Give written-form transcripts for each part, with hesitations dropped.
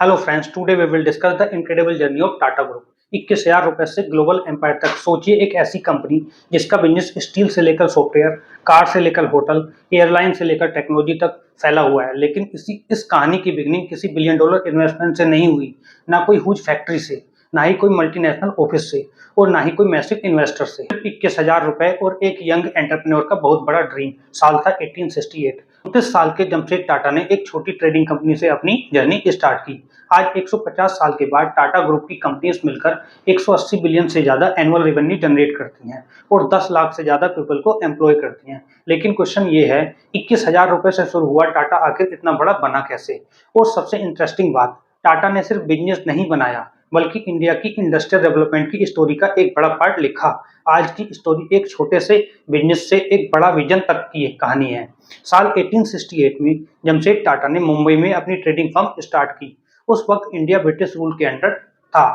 Hello friends, today we will discuss the incredible journey of Tata group. 21,000 रुपए से global empire तक। सोचिए, एक ऐसी कंपनी जिसका बिजनेस स्टील से लेकर सॉफ्टवेयर, कार से लेकर होटल, एयरलाइन से लेकर टेक्नोलॉजी तक फैला हुआ है। लेकिन इस कहानी की बिगनिंग किसी बिलियन डॉलर इन्वेस्टमेंट से नहीं हुई, ना कोई हुज फैक्ट्री से, ना ही कोई मल्टीनेशनल ऑफिस से, और ना ही कोई मैसिव इन्वेस्टर से। 21,000 रुपए और एक यंग एंटरप्रेन्योर का बहुत बड़ा ड्रीम। साल था 1868। 29 साल के जमशेद टाटा ने एक छोटी ट्रेडिंग कंपनी से अपनी जर्नी स्टार्ट की। आज 150 साल के बाद टाटा ग्रुप की कंपनीज मिलकर 180 बिलियन से ज्यादा एनुअल रेवेन्यू जनरेट करती हैं और 10 लाख से ज्यादा पीपल को एम्प्लॉय करती हैं। लेकिन क्वेश्चन ये है, 21,000 रुपए से शुरू हुआ टाटा आखिर इतना बड़ा बना कैसे? और सबसे इंटरेस्टिंग बात, टाटा ने सिर्फ बिजनेस नहीं बनाया, बल्कि इंडिया की इंडस्ट्रियल डेवलपमेंट की स्टोरी का एक बड़ा पार्ट लिखा। आज की स्टोरी एक छोटे से बिजनेस से एक बड़ा विजन तक की एक कहानी है। साल 1868 में जमशेद टाटा ने मुंबई में अपनी ट्रेडिंग फर्म स्टार्ट की। उस वक्त इंडिया ब्रिटिश रूल के अंडर था।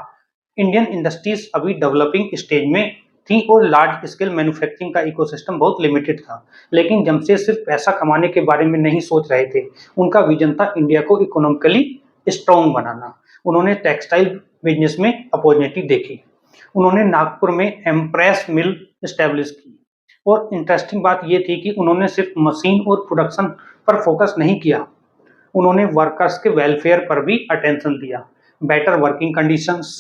इंडियन इंडस्ट्रीज अभी डेवलपिंग स्टेज में थी और लार्ज स्केल मैन्युफैक्चरिंग का इकोसिस्टम बहुत लिमिटेड था। लेकिन जमशेद सिर्फ पैसा कमाने के बारे में नहीं सोच रहे थे, उनका विजन था इंडिया को इकोनॉमिकली स्ट्रॉन्ग बनाना। उन्होंने टेक्सटाइल बिजनेस में अपॉर्चुनिटी देखी। उन्होंने नागपुर में एम्प्रेस मिल स्टैब्लिश की। और इंटरेस्टिंग बात यह थी कि उन्होंने सिर्फ मशीन और प्रोडक्शन पर फोकस नहीं किया, उन्होंने वर्कर्स के वेलफेयर पर भी अटेंशन दिया। Better working conditions,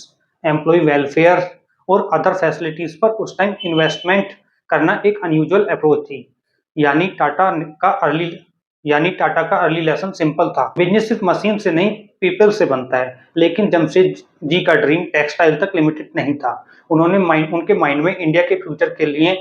employ welfare और अदर फैसिलिटीज पर उस टाइम इन्वेस्टमेंट करना एक अनयूजुअल अप्रोच थी। यानी टाटा का अर्ली यानी टाटा का अर्ली लेसन सिंपल था, बिजनेस सिर्फ मशीन से नहीं, पीपल से बनता है। लेकिन जमशेद जी का ड्रीम टेक्सटाइल तक लिमिटेड नहीं था। उनके माइंड में इंडिया के फ्यूचर के लिए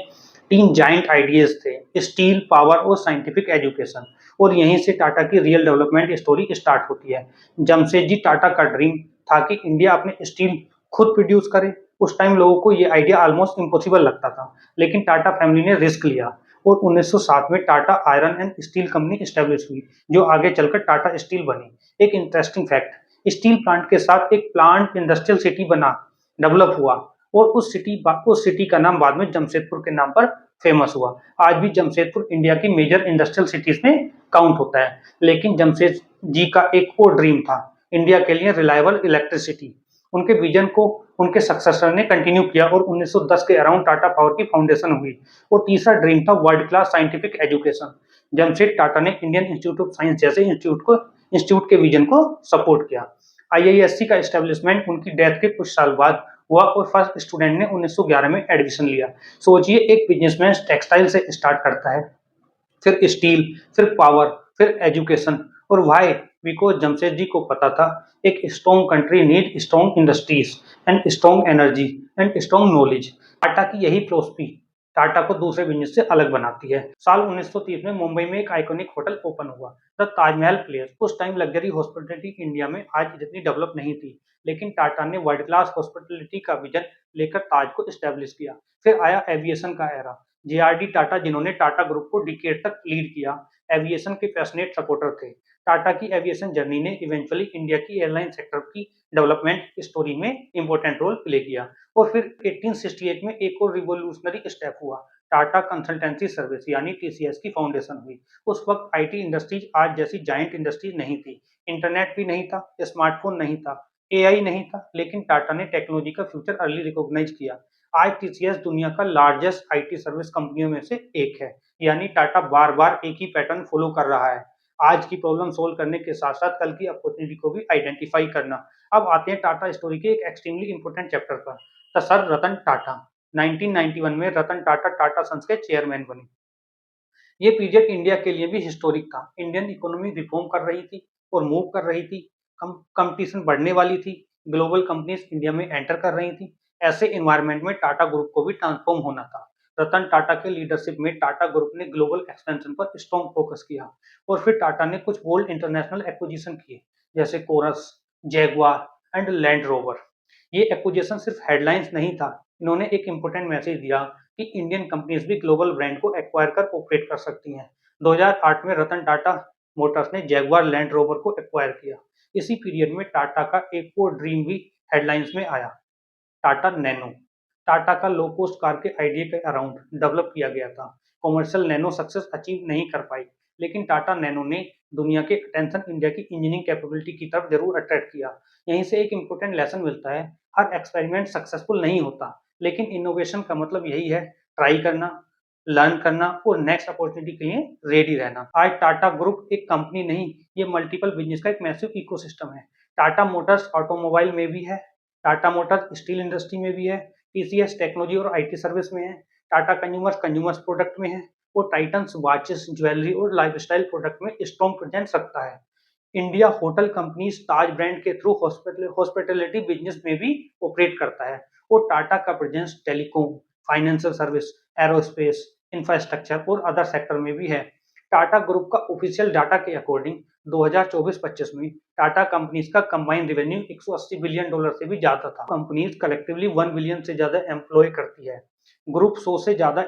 तीन जाइंट आइडियाज थे: स्टील, पावर और साइंटिफिक एजुकेशन। और यहीं से टाटा की रियल डेवलपमेंट स्टोरी स्टार्ट होती है। जमशेद जी टाटा का ड्रीम था कि इंडिया अपने स्टील खुद प्रोड्यूस करे। उस टाइम लोगों को ये आइडिया ऑलमोस्ट इम्पॉसिबल लगता था, लेकिन टाटा फैमिली ने रिस्क लिया और 1907 में Tata iron and steel company establish हुई, जो आगे चलकर टाटा स्टील बनी। एक इंटरेस्टिंग फैक्ट, स्टील प्लांट के साथ एक प्लांट इंडस्ट्रियल सिटी बना, डेवलप हुआ, और उस सिटी का नाम बाद में जमशेदपुर के नाम पर फेमस हुआ। आज भी जमशेदपुर इंडिया की मेजर इंडस्ट्रियल सिटीज में काउंट होता है। लेकिन जमशेद जी का एक और ड्रीम था, इंडिया के लिए रिलायबल इलेक्ट्रिसिटी। उनके विजन को उनके सक्सेसर ने कंटिन्यू किया और 1910 के अराउंड टाटा पावर की फाउंडेशन हुई। और तीसरा ड्रीम था world class scientific education. Jamshed Tata ने इंडियन इंस्टीट्यूट ऑफ साइंस जैसे इंस्टीट्यूट के विजन को सपोर्ट किया। आईआईएससी का एस्टेब्लिशमेंट उनकी डेथ के कुछ साल बाद हुआ और फर्स्ट स्टूडेंट ने 1911 में एडमिशन लिया। सोचिए, एक बिजनेसमैन टेक्सटाइल से स्टार्ट करता है, फिर स्टील, फिर पावर, फिर एजुकेशन। और व्हाई? बिकॉज जमशेद जी को पता था, एक strong country need strong industries and strong energy and strong knowledge. Tata की यही फिलॉसफी टाटा को दूसरे बिजनेस से अलग बनाती है। साल 1930 में मुंबई में एक आइकॉनिक होटल ओपन हुआ, द ताजमहल प्लेस। उस टाइम लग्जरी हॉस्पिटलिटी इंडिया में आज जितनी डेवलप नहीं थी, लेकिन टाटा ने वर्ल्ड क्लास हॉस्पिटलिटी का विजन लेकर ताज को स्टैब्लिश किया। फिर आया एविएशन का एरा। जेआरडी टाटा, जिन्होंने टाटा ग्रुप को डिकेड तक लीड किया, एविएशन के पैशनेट सपोर्टर थे। टाटा की एविएशन जर्नी ने इवेंचुअली इंडिया की एयरलाइन सेक्टर की डेवलपमेंट स्टोरी में इंपॉर्टेंट रोल प्ले किया। और फिर 1868 में एक और रिवोल्यूशनरी स्टेप हुआ, टाटा कंसल्टेंसी सर्विस यानी टीसीएस की फाउंडेशन हुई। उस वक्त आईटी इंडस्ट्रीज आज जैसी जायंट इंडस्ट्रीज नहीं थी, इंटरनेट भी नहीं था, स्मार्टफोन नहीं था, एआई नहीं था, लेकिन टाटा ने टेक्नोलॉजी का फ्यूचर अर्ली रिकॉग्नाइज किया। आज टीसीएस दुनिया का लार्जेस्ट आईटी सर्विस कंपनियों में से एक है। यानी टाटा बार बार एक ही पैटर्न फॉलो कर रहा है, आज की प्रॉब्लम सोल्व करने के साथ साथ कल की अपॉर्चुनिटी को भी आइडेंटिफाई करना। अब आते हैं टाटा स्टोरी के एक एक्सट्रीमली इंपॉर्टेंट चैप्टर पर, द सर रतन टाटा। 1991 में रतन टाटा टाटा सन्स के चेयरमैन बने। ये पीरियड इंडिया के लिए भी हिस्टोरिक था। इंडियन इकोनॉमी रिफॉर्म कर रही थी और मूव कर रही थी, कंपटीशन बढ़ने वाली थी, ग्लोबल कंपनीज इंडिया में एंटर कर रही थी। ऐसे एनवायरनमेंट में टाटा ग्रुप को भी ट्रांसफॉर्म होना था। रतन टाटा के लीडरशिप में टाटा ग्रुप ने ग्लोबल एक्सपेंशन पर स्ट्रॉन्ग फोकस किया। और फिर टाटा ने कुछ बोल्ड इंटरनेशनल एक्विजिशन किए, जैसे Corus, Jaguar and Land Rover. ये एक्विजिशन सिर्फ हेडलाइंस नहीं था, इन्होंने एक इंपॉर्टेंट मैसेज दिया कि इंडियन कंपनीज भी ग्लोबल ब्रांड को एक्वायर कर ऑपरेट कर सकती हैं। 2008 में रतन टाटा मोटर्स ने जैगुआर लैंड रोवर को एक्वायर किया। इसी पीरियड में टाटा का एक और ड्रीम भी हेडलाइंस में आया, टाटा नैनो। टाटा का लो कॉस्ट कार के आइडिया के अराउंड डेवलप किया गया था। कॉमर्शियल नैनो सक्सेस अचीव नहीं कर पाई, लेकिन टाटा नैनो ने दुनिया के अटेंशन इंडिया की इंजीनियरिंग कैपेबिलिटी की तरफ जरूर अट्रैक्ट किया। यहीं से एक इम्पोर्टेंट लेसन मिलता है, हर एक्सपेरिमेंट सक्सेसफुल नहीं होता, लेकिन इनोवेशन का मतलब यही है, ट्राई करना, लर्न करना और नेक्स्ट अपॉर्चुनिटी के लिए रेडी रहना। आज टाटा ग्रुप एक कंपनी नहीं, ये मल्टीपल बिजनेस का एक मैसिव इकोसिस्टम है। टाटा मोटर्स ऑटोमोबाइल में भी है, टाटा मोटर्स स्टील इंडस्ट्री में भी है, टीसीएस टेक्नोलॉजी और आईटी सर्विस में है, टाटा कंज्यूमर्स प्रोडक्ट में है और टाइटन्स वॉचेस, ज्वेलरी और लाइफस्टाइल प्रोडक्ट में स्ट्रॉन्ग प्रेजेंस रखता है। इंडिया होटल कंपनीज ताज ब्रांड के थ्रू हॉस्पिटैलिटी बिजनेस में भी ऑपरेट करता है और टाटा का presence telecom, financial service, aerospace, infrastructure और अदर सेक्टर में भी है। टाटा ग्रुप का ऑफिशियल डाटा के अकॉर्डिंग 2024-25 में टाटा कंपनीज का कंबाइंड रेवेन्यू $180 बिलियन से भी ज्यादा था। कंपनीज कलेक्टिवली 1 बिलियन से ज्यादा एम्प्लॉय करती है। ग्रुप 100 से ज्यादा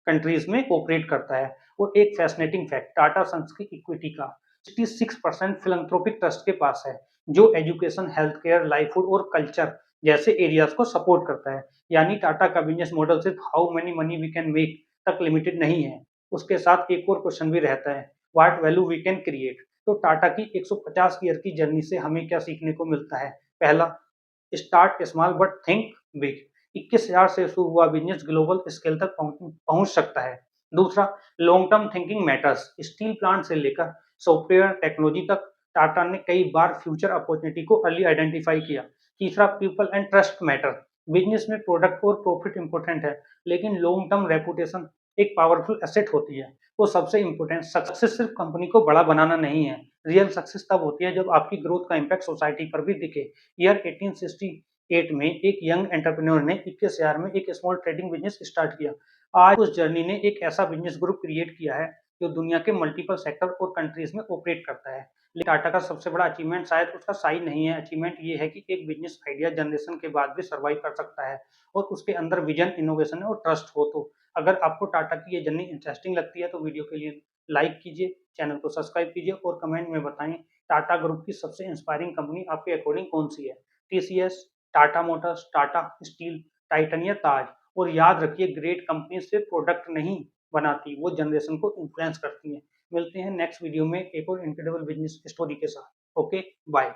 कंट्रीज में ऑपरेट करता है और एक फैसिनेटिंग फैक्ट, टाटा सन्स की इक्विटी का 66% फिलैंथ्रोपिक ट्रस्ट के पास है, जो एजुकेशन, हेल्थ केयर, लाइवलीहुड और कल्चर जैसे एरियाज को सपोर्ट करता है। यानी टाटा का बिजनेस मॉडल सिर्फ how many money we can make तक लिमिटेड नहीं है, उसके साथ एक और क्वेश्चन भी रहता है, what value we can create. तो टाटा की 150 ईयर की जर्नी से हमें क्या सीखने को मिलता है? पहला, start small but think big. 21,000 से शुरू हुआ बिजनेस ग्लोबल स्केल तक पहुंच सकता है। दूसरा, long term thinking matters. Steel plant से लेकर सॉफ्टवेयर टेक्नोलॉजी तक टाटा ने कई बार फ्यूचर अपॉर्चुनिटी को अर्ली आइडेंटिफाई किया। तीसरा, people and trust matter. Business में प्रोडक्ट और प्रॉफिट इंपॉर्टेंट है, लेकिन लॉन्ग टर्म रेपुटेशन एक पावरफुल एसेट होती है। तो सबसे इंपॉर्टेंट, सक्सेस सिर्फ कंपनी को बड़ा बनाना नहीं है, रियल सक्सेस तब होती है जब आपकी ग्रोथ का इम्पैक्ट सोसाइटी पर भी दिखे। ईयर 1868 में एक यंग एंटरप्रेन्योर ने 21,000 में एक स्मॉल ट्रेडिंग बिजनेस स्टार्ट किया। आज उस जर्नी ने एक ऐसा बिजनेस ग्रुप क्रिएट किया है जो दुनिया के मल्टीपल सेक्टर और कंट्रीज में ऑपरेट करता है। लेकिन टाटा का सबसे बड़ा अचीवमेंट शायद उसका साइज नहीं है, अचीवमेंट ये है कि एक बिजनेस आइडिया जनरेशन के बाद भी सर्वाइव कर सकता है और उसके अंदर विजन, इनोवेशन और ट्रस्ट हो। तो अगर आपको टाटा की ये जर्नी इंटरेस्टिंग लगती है तो वीडियो के लिए लाइक कीजिए, चैनल को सब्सक्राइब कीजिए और कमेंट में बताएं टाटा ग्रुप की सबसे इंस्पायरिंग कंपनी आपके अकॉर्डिंग कौन सी है? TCS, Tata Motors, Tata steel, Titan या ताज। और याद रखिए, ग्रेट कंपनी सिर्फ प्रोडक्ट नहीं बनाती, वो जनरेशन को इन्फ्लुएंस करती हैं। मिलते हैं नेक्स्ट वीडियो में एक और इनक्रेडिबल बिजनेस स्टोरी के साथ। Okay, bye.